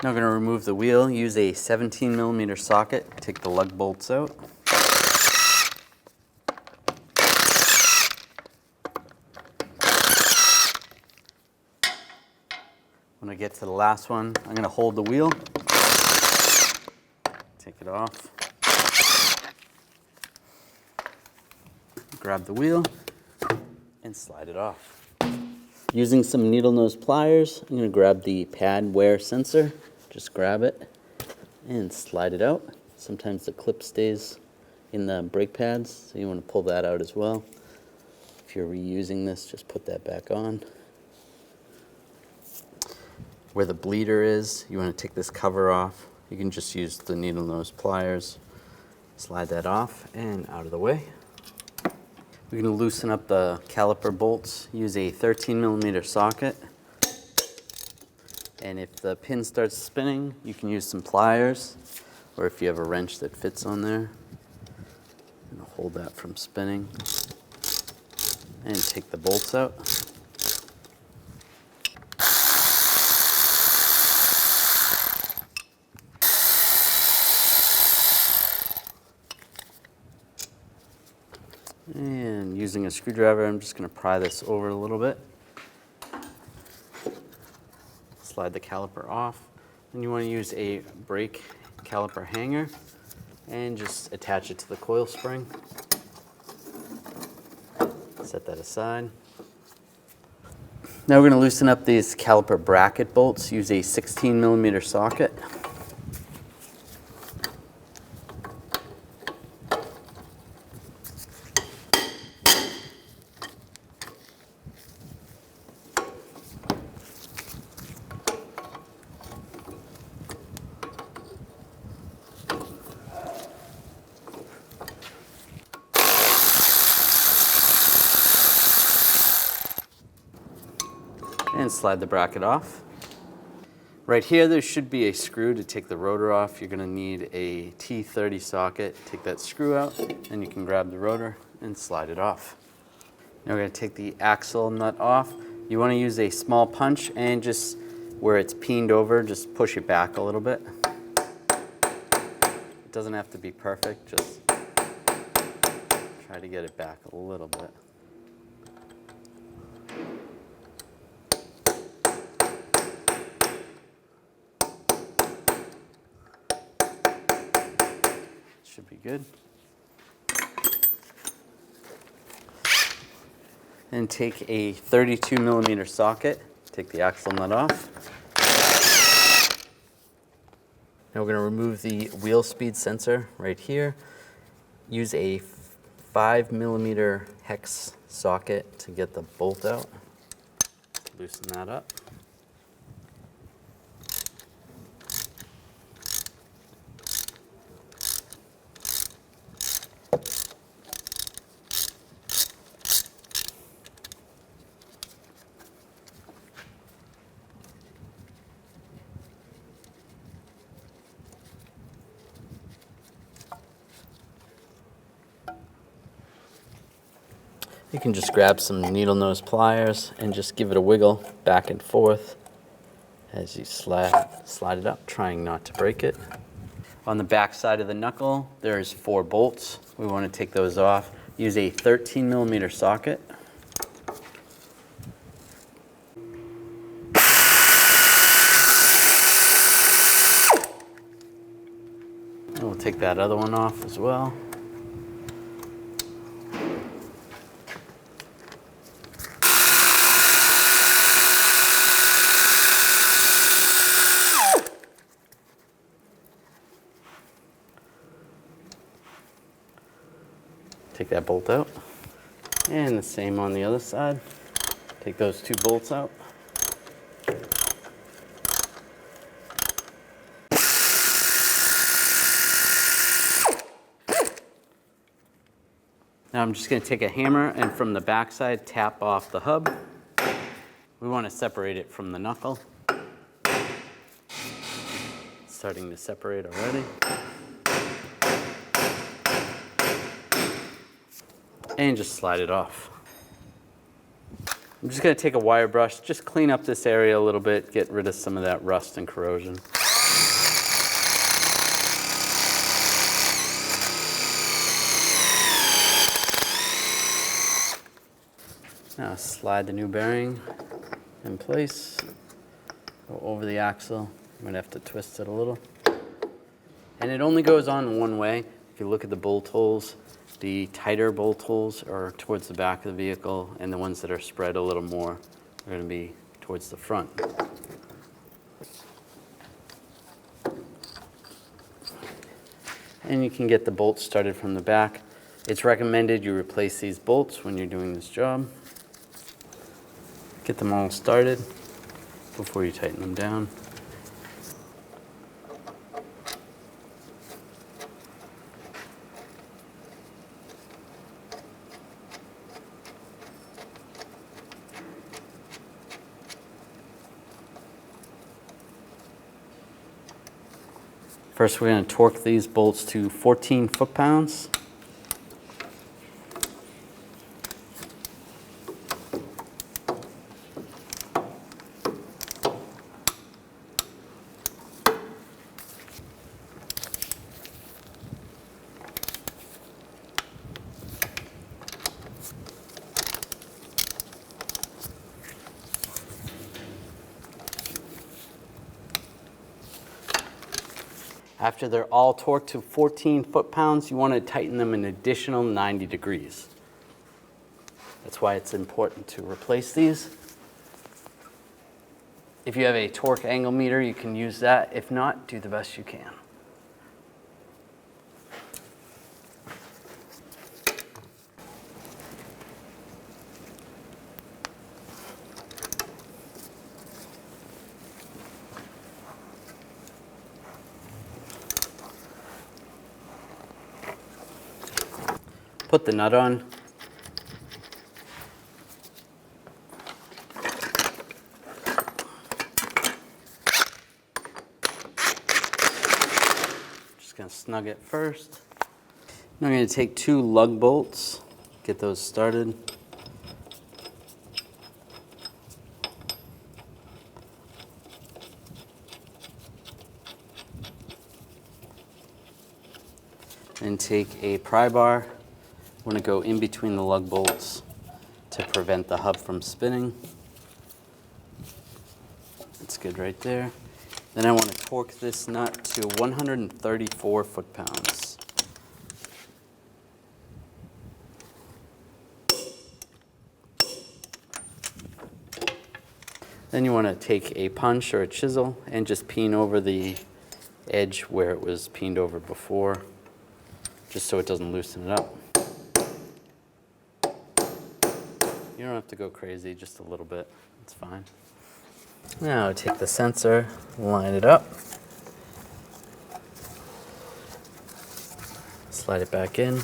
Now we're going to remove the wheel. Use a 17mm socket. Take the lug bolts out. When I get to the last one, I'm going to hold the wheel. Take it off. Grab the wheel and slide it off. Using some needle nose pliers, I'm going to grab the pad wear sensor. Just grab it and slide it out. Sometimes the clip stays in the brake pads, so you want to pull that out as well. If you're reusing this, just put that back on. Where the bleeder is, you want to take this cover off. You can just use the needle nose pliers. Slide that off and out of the way. We're going to loosen up the caliper bolts. Use a 13mm socket. And if the pin starts spinning, you can use some pliers, or if you have a wrench that fits on there. I'm going to hold that from spinning and take the bolts out. And using a screwdriver, I'm just going to pry this over a little bit. Slide the caliper off. Then you want to use a brake caliper hanger and just attach it to the coil spring. Set that aside. Now we're going to loosen up these caliper bracket bolts. Use a 16mm socket. And slide the bracket off. Right here, there should be a screw to take the rotor off. You're going to need a T30 socket. Take that screw out, and you can grab the rotor and slide it off. Now we're going to take the axle nut off. You want to use a small punch, and just where it's peened over, just push it back a little bit. It doesn't have to be perfect, just try to get it back a little bit. Should be good. And take a 32mm socket, take the axle nut off. Now we're going to remove the wheel speed sensor right here. Use a 5mm hex socket to get the bolt out. Loosen that up. You can just grab some needle nose pliers and just give it a wiggle back and forth as you slide it up, trying not to break it. On the back side of the knuckle, there's 4 bolts. We want to take those off. Use a 13mm socket. And we'll take that other one off as well. Take that bolt out. And the same on the other side. Take those 2 bolts out. Now I'm just going to take a hammer and from the back side tap off the hub. We want to separate it from the knuckle. It's starting to separate already. And just slide it off. I'm just going to take a wire brush, just clean up this area a little bit, get rid of some of that rust and corrosion. Now slide the new bearing in place, go over the axle. I'm gonna have to twist it a little. And it only goes on one way. If you look at the bolt holes, the tighter bolt holes are towards the back of the vehicle, and the ones that are spread a little more are gonna be towards the front. And you can get the bolts started from the back. It's recommended you replace these bolts when you're doing this job. Get them all started before you tighten them down. First, we're going to torque these bolts to 14 foot-pounds. After they're all torqued to 14 foot-pounds, you want to tighten them an additional 90 degrees. That's why it's important to replace these. If you have a torque angle meter, you can use that. If not, do the best you can. Put the nut on. Just gonna snug it first. Now I'm gonna take 2 lug bolts, get those started. And take a pry bar. I want to go in between the lug bolts to prevent the hub from spinning. That's good right there. Then I want to torque this nut to 134 foot-pounds. Then you want to take a punch or a chisel and just peen over the edge where it was peened over before, just so it doesn't loosen it up. You don't have to go crazy, just a little bit. It's fine. Now take the sensor, line it up, slide it back in,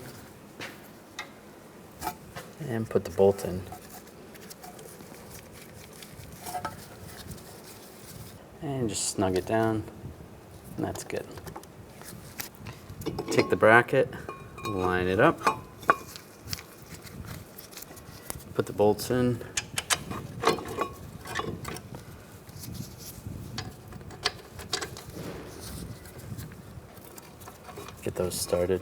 and put the bolt in. And just snug it down, and that's good. Take the bracket, line it up, put the bolts in, get those started.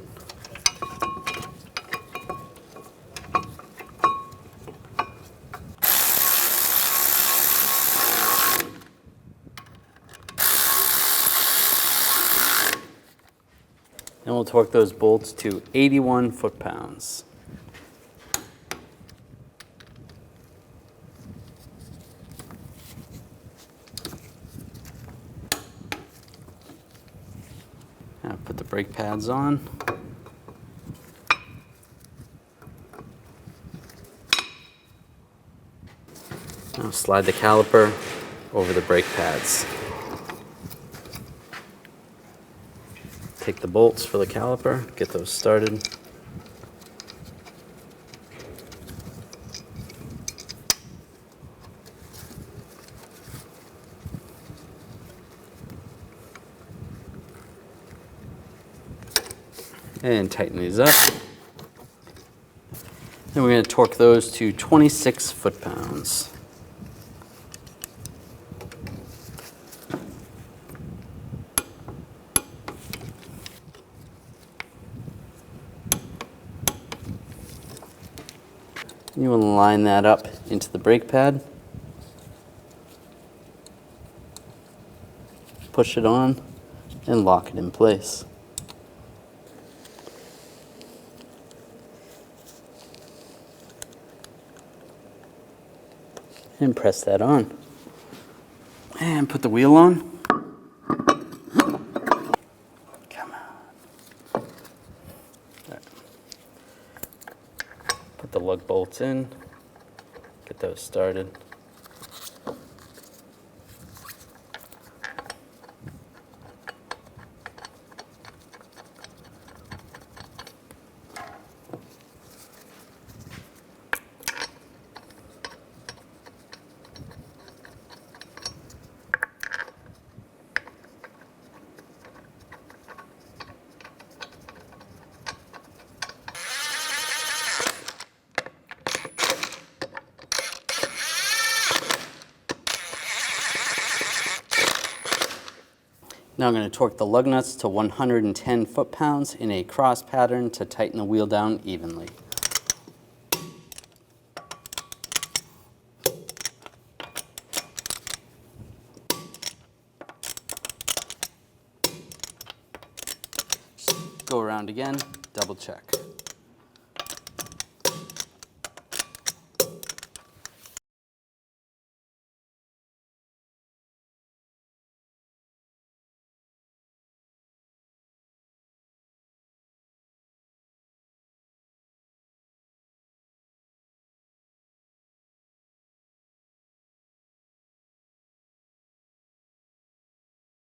Then we'll torque those bolts to 81 foot-pounds. Now put the brake pads on. Now slide the caliper over the brake pads. Take the bolts for the caliper, get those started. And tighten these up. Then we're going to torque those to 26 foot-pounds. You want to line that up into the brake pad. Push it on and lock it in place. And press that on. And put the wheel on. Come on. Right. Put the lug bolts in. Get those started. Now I'm going to torque the lug nuts to 110 foot-pounds in a cross pattern to tighten the wheel down evenly. Go around again, double check.